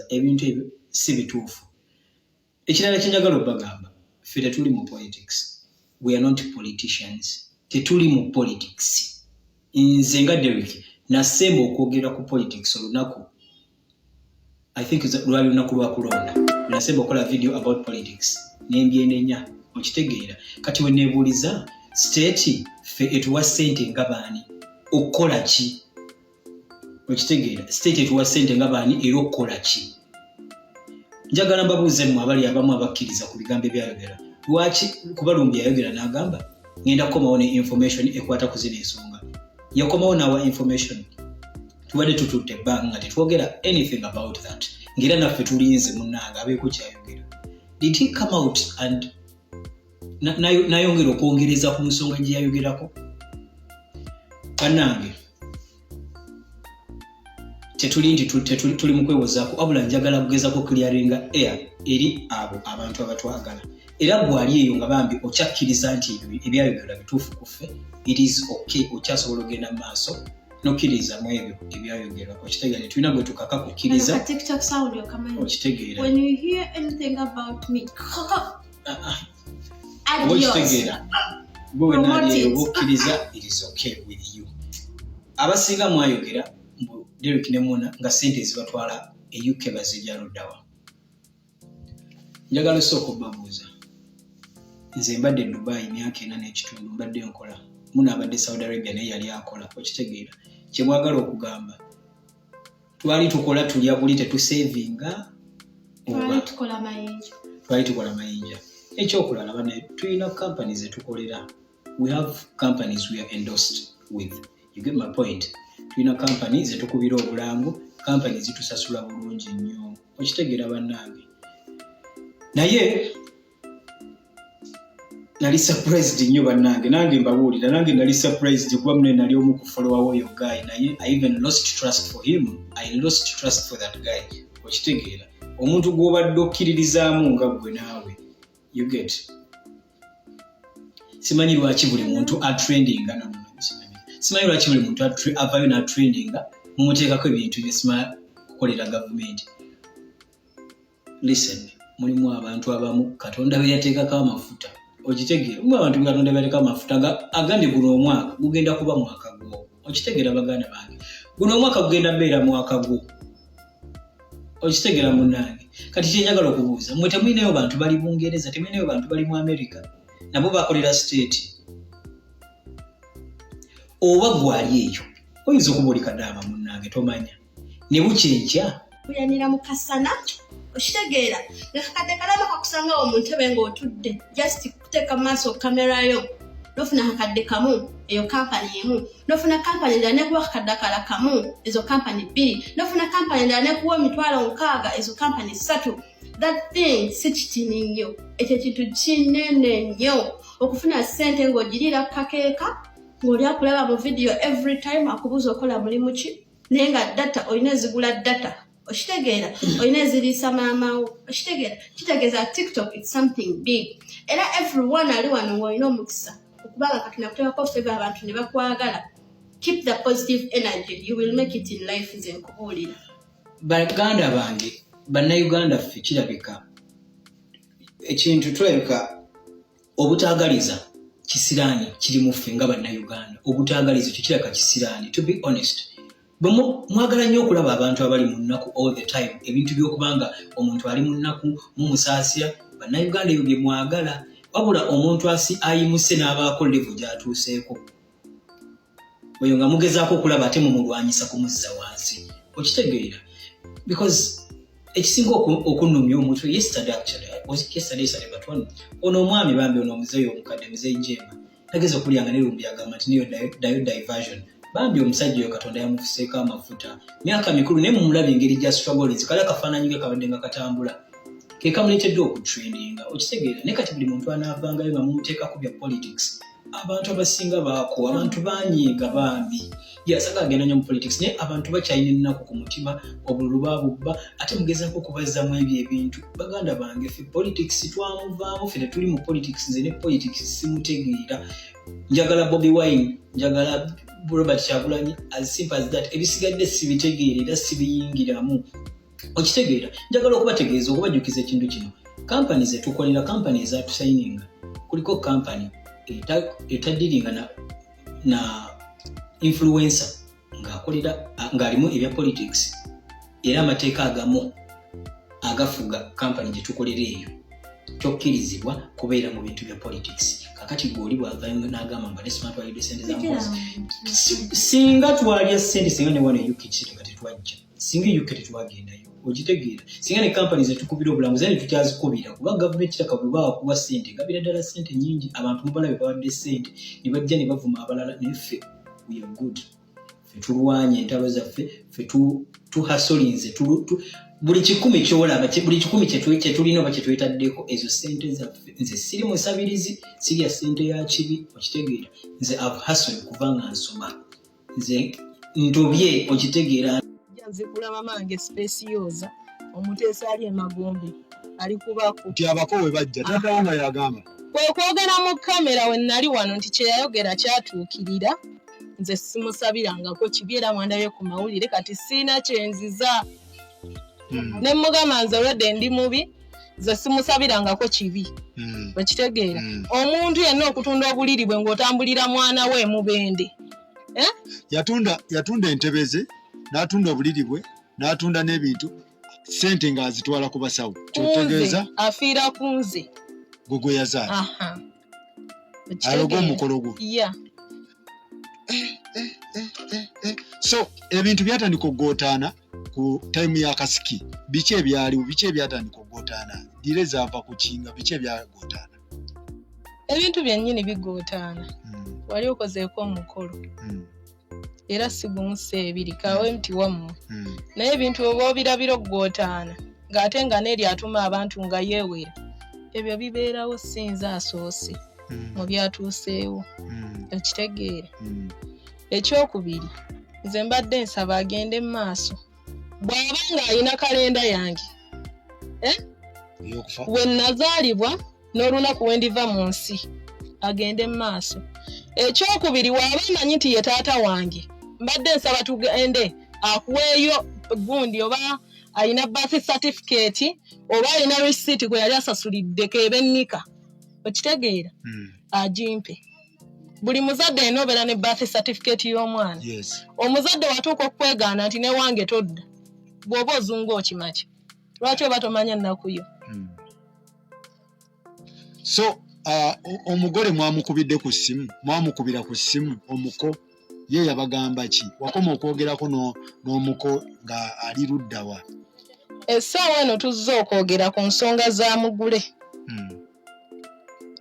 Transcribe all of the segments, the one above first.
ebintu ebyo si bituufu. Ekirala kyenjagala obbagamba, ffe tetuli mu politics. We are not politicians. Tetuli mu politics. Nze nga Derick nasemba okwogera ku politics olunaku. I think lwali lunaku lwa kulonda. Nasemba okola video about politics. Nembyenenya okitegeera. Kati we neebuuliza state ffe etuwa ssente nga baani okukola ki? Okitegeera state etuwa ssente nga baani era okukola ki? Njagala mbabuuze mmwe abali abamu abakkiriza ku bigambo ebyayogera. Lwaki kuba Lumbuye yayogera n'agamba ngenda kukomawo ne information ekwata ku zino ensonga. Yakomawo n'awa information. Tubadde tututte ebbanga nga tetwogera anything about that. Ngera naffe tulinze munnanga abeeko kyayogera. Did he come out and nayongera okwongereza ku nsonga gye yayogerako? Bannange tetuli nti tuli mu kwewozaako, wabula njagala kugezako clearinga air eri abo abantu abatwagala. Era gwali eyo nga bambi okyakkiriza nti ebyayogera bituufu ku ffe, it is okay, okyasobola ogenda mu maaso n'okkiriza mu ebyo ebyayogera. Okitegeera tulina gwe tukaka kukkiriza. Okitegeera. When you hear anything about me, okitegeera gwe wenali okkiriza, it is okay with you. Abasinga mwayogera Derick ne Muna nga ssente zibatwala e UK bazijjaluddawa. Njagala osooka obbabuuza. Nze mbadde Dubai emyaka 4 n'ekitundu mbadde nkola. Muna abadde Saudi Arabia naye yali akola. Okitegeera kye mwagala okugamba. Twali tukola tulya buli tetusevinga twali tukola mayinja. Twali tukola mayinja. Ekyokulala bane tulina companies etukolera. We have companies we are endorsed with. You get my point? Tulina companies etukubira obulango, companies zitusasula bulungi nnyo. Okitegeera bannange. Naye nali surprised nnyo bannange, nange mbabuulira, nange nali surprised kuba mune nali omu ku follower oyo guy, naye I even lost trust for him. I lost trust for that guy. Okitegeera omuntu gw'obadde okkiririzaamu nga gwe naawe. You get. Simanyi lwaki buli muntu atrendinga na simanyi lwaki buli muntu avayo na trendinga mumuteekako ebintu bye simanyi kukolera gavumenti. Listen, mulimu abantu abamu Katonda be yateekako amafuta. Okitegeera mu abantu Katonda be yateekako amafuta agambye guno omwaka gugenda kuba mwaka gwo. Okitegeera baganda bange, guno omwaka gugenda beera mwaka gwo. Okitegeera munnange. Kati kyenjagala okubuuza, mmwe temulinayo bantu bali Bungereza, temulinayo bantu bali mu America, nabo bakolera state. Oba gwali eyo oyinza okuba oli Kadama munnange tomanya ne bukyenkya kuyanira mu kasana. Okitegeera ngakakadde kalama kakusanga omuntu ebe ng'otudde just kuteeka maaso kamera yo nofuna akadde kamu eyo kampani emu, nofuna kampani endala nekuwa akadakala kamu ezo kampani 2, nofuna kampani endala nekuwa 60,000 ezo kampani 3. That thing si kitini nnyo, ekyo kintu kinene nnyo okufuna ssente ng'ogirira kakeeka ng'oli akulaba mu video every time akubuuza okola mulimu ki, naye nga data olina ezigula data. Okitegeera olina eziriisa maamawo. Okitegeera kitegeeza TikTok it's something big. Era everyone ali wano ng'olina omukisa okubanga kati nakuteekako feva abantu ne bakwagala. Keep the positive energy, you will make it in life. Nze nkubuulira baganda bange bannayuganda ffe kirabika ekintu twebika obutaagaliza kisiraani kiri mu ffe nga bannayuganda. Obutaagaliza kyo kiraka kisiraani, to be honest. Mwagala nnyo okulaba abantu abali mu nnaku all the time, ebintu by'okubanga omuntu ali mu nnaku mumusaasira. Bannayuganda ebyo bye mwagala, wabula omuntu ayimuse n'abaako level gy'atuuseeko oyo nga mugezaako okulaba ate mumulwanyisa kumuzza wansi. Okitegeera because ekisinga okunnumya omuntu yesterday but one ono omwami bambi ono omuzeeyi omukadde muzeeyi Njema nageza okulyanga ne Lumbuye agamba nti niyo diversion. Bambi omusajja oyo Katonda yamufuseeko amafuta myaka mikulu naye mumulaba engeri gya struggles kale akafaananyi ke kabadde nga katambula ke kamuleetedde okutrendinga. Okitegeera naye kati buli muntu anaavangayo nga mumuteekako bya politics. Abantu abasinga baako, abantu banyiiga bambi yasaga agenda nnyo mu politics naye abantu bakyalina ennaku ku mutima, obululu babubba ate mugezaako okubazzamu ebyo ebintu. Baganda bange ffe politics twamuvaamu, ffe tetuli mu politics. Nze ne politics simutegeera. Njagala Bobi Wine, njagala Robert Kyagulanyi, as simple as that. Ebisigadde sibitegeera era sibiyingiramu. okitegeera njagala okubategeeza okubajjukiza ekintu kino kampani zetukolera kampani ezatusayininga kuliko kampani etaddiringa na influencer ng'akolera ng'alimu ebya politics era amateeka agamu agafuga kampani gye tukolera eyo tokkirizibwa kubeera mu bintu bya politics kakati gwe oli bw'avaayo n'agamba mba nesima twalidde sente za mpozi singa twalya sente singa ne wano UK kiteka tetwajja singa UK tetwagendayo ogitegeera singa ne kampani zetukubira obulambuzi ne tukyazikubira kuba gavumenti kitaka bwe bawakuwa sente gabira ddala sente nyingi abantu mubalabe bawadde sente ne bajja ne bavuma abalala neffe we are good ffe tulwanye entalo zaffe ffe tuhasolinze buli kikumi kyolaba buli kikumi kyetulina oba kyetwetaddeko ezo sente zaffe nze siri musabirizi sirya sente ya kibi okitegeera nze hustle kuva nga nsoma nze ntobye okitegeera nzikula mamange specioza omuteesa ali emagombe ali kubako ti abako we bajja tata wanga yagamba kwogera mu kamera we nali wano nti kyeyayogera kyatuukirira nze simusabirangako kibi era mwandabye ku mawulire kati siina kyenziza ne mugamba nze olwedde ndi mubi nze simusabirangako kibi okitegeera omuntu yenna okutunda obuliri bwe ng'otambulira mwana we mubende yatunda entebeze n'atunda obuliri bwe n'atunda n'ebintu sente ng'azitwala ku basawo kyotegeeza afiira ku nze gwe yazaala aloga omukolo gwo so ebintu byatandika okugootaana ku time ya kasiki biki ebyaliwo biki ebyatandika okugootaana dire zaava ku kinga biki ebyagootaana ebintu byennyini bigootaana wali okozeeko omukolo era sigumusa ebiri kawe mti wammwe naye ebintu oba obirabira okugootaana ng'ate nga n'eri atuma abantu nga yeewera ebyo bibeerawo sinze asoose mu byatuuseewo okitegeere ekyokubiri nze mbadde nsaba agende mu maaso bw'aba ng'alina kalenda yange we nazaalibwa n'olunaku we ndiva mu nsi agende mu maaso ekyokubiri waaba amanyi nti ye taata wange mbadde nsaba tugende akuweeyo gundi oba alina birth certificate oba alina receipt kwe yali asasuliddeko ebennika okitegeera agimpe buli muzadde ayina obeera ne birth certificate y'omwana omuzadde watuuka okwegaana nti ne wange todda bw'oba ozunga okimaki lwaki oba tomanya nnaku yo so omugole mwamukubidde ku ssimu mwamukubira ku ssimu omuko ye yabagamba ki wakoma okwogerako n'omuko nga ali luddawa essaawa eno tuzze okwogera ku nsonga za mugule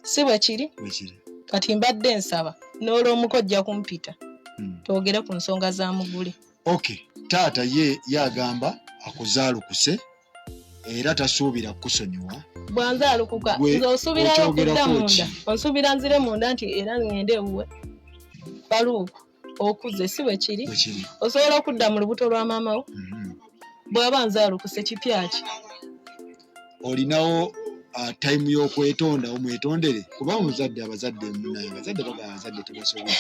si bwe kiri kati mbadde nsaba n'olw'omuko ojja kumpita twogere ku nsonga za mugule okay taata ye yagamba akuzaalukuse era tasuubira kukusonyiwa bwanzaalukuka nze osuubirayo okudda munda onsuubira nzire munda nti era ngende ewuwe baluuku okuze si bwe kiri osobola okudda mu lubuto lwa maama wo bw'aba nzaalukuse kipyaki olinawo time y'okwetonda omwetondere kuba omuzadde abazadde munaye abazadde bagaba abazadde tebasobola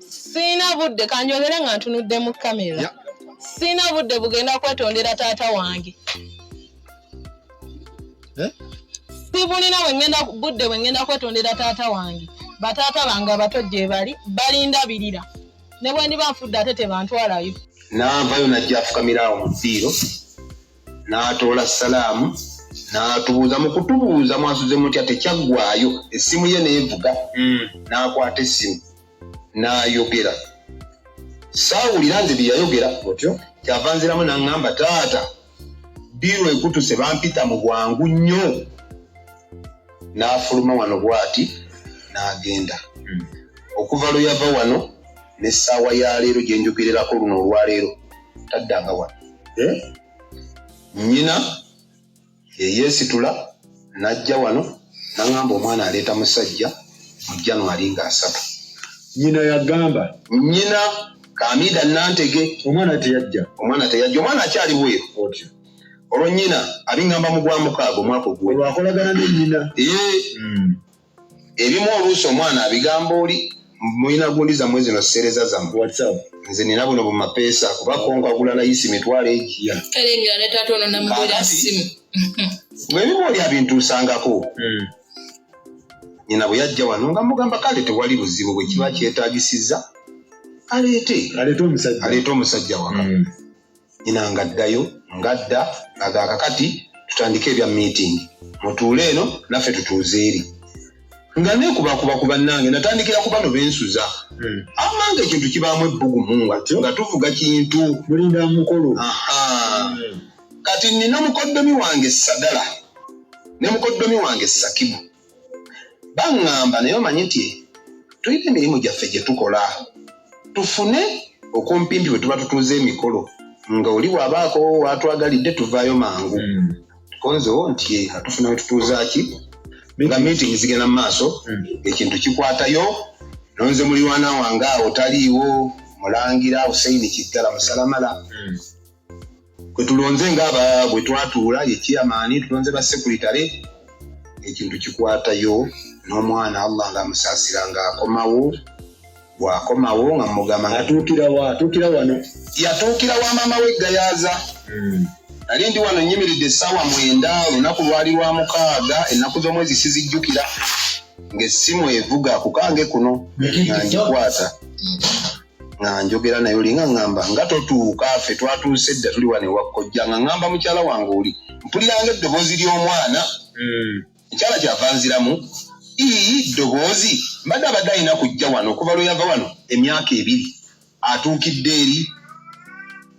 siina budde kanjogere nga ntunudde mu kamera siina budde bugenda kwetondera taata wange sibulina budde bwe ngenda kwetondera taata wange bataata bange abato gye bali balindabirira ne bwe ndiba nfudde ate tebantwalayo n'avayo najja afukamira awo mu ddiiro n'atoola salaamu n'atubuuza mu kutubuuza mwasuze mutya tekyaggwaayo essimu ye neevuga n'akwata essimu n'ayogera saawulira nze bye yayogera otyo kyava nziramu n'aŋŋamba taata ddiiro ekutuse bampita mu bwangu nnyo n'afuluma wano bw'ati n'agenda okuva lwe yava wano n'essaawa ya leero gye njogererako luno olwaleero taddanga wano nnyina yeyeesitula n'ajja wano n'aŋŋamba omwana aleeta musajja mu January nga 3 nnyina yagamba nnyina Kamida Nantege omwana teyajja omwana akyali bweru otyo olwo nnyina abiŋŋamba mu gwa mukaaga omwaka ogwo akolagana ne nnyina ebimu oluusi omwana abigamba oli mulina gundi zammwe zino sereza zammwe WhatsApp nze nina buno bu mapeesa kuba konka agula na yisi mitwalo egiya kalengera ne taata ono namugulira simu bwe biboolya bintuusangako nyina bwe yajja wano nga mugamba kale tewali buzibu bwe kiba kyetaagisizza aleete omusajja waka nyina ngaddayo ngadda agakakati tutandike ebya meeting mutuule eno naffe tutuuze eri nga neekubakuba ku bannange natandikira ku bano bensuza amange ekintu kibaamu ebbugumu nga tuvuga kintu mulinda mukolo kati nina mukoddomi wange Sagala ne mukoddomi wange Sakibu baŋŋamba naye omanyi nti tulina emirimu gyaffe gye tukola tufune okumpimpi bwe tuba tutuuza emikolo nga oli bw'abaako watwagalidde tuvaayo mangu tukonzewo nti atufuna we tutuuzaaki nga meeting zigenda mu maaso ekintu kikwatayo nonze mulirwana wange awo taliiwo mulangira Hussein Kiggala Musalamala kwe tulonze ng'aba bwe twatuula ye chairman tulonze ba secretary ekintu kikwatayo n'omwana Allah ng'amusaasira ng'akomawo bw'akomawo nga mugamba atuukira wano yatuukira wa maama we Gayaza nali ndi wano nyimiridde essaawa 9 olunaku lwali lwa 6 ennaku z'omwezi sizijjukira ng'essimu evuga kukange kuno nga ngikwata nga njogera naye olinga ŋŋamba nga totuuka ffe twatuuse dda tuli wano ewakkojja nga ŋŋamba mukyala wange oli mpuliranga eddoboozi ly'omwana ekyala kyava nziramu ddoboozi mbadde abadde alina kujja wano okuva lwe yava wano emyaka 2 atuukidde eri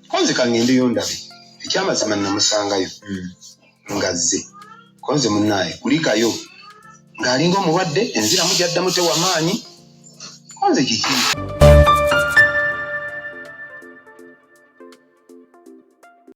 konze kaŋŋendeyo ndabe ekyamazima namusangayo ngazze konze munnaaye kulikayo ng'alinga omulwadde enziramu gyaddamu tewamaanyi konze kiki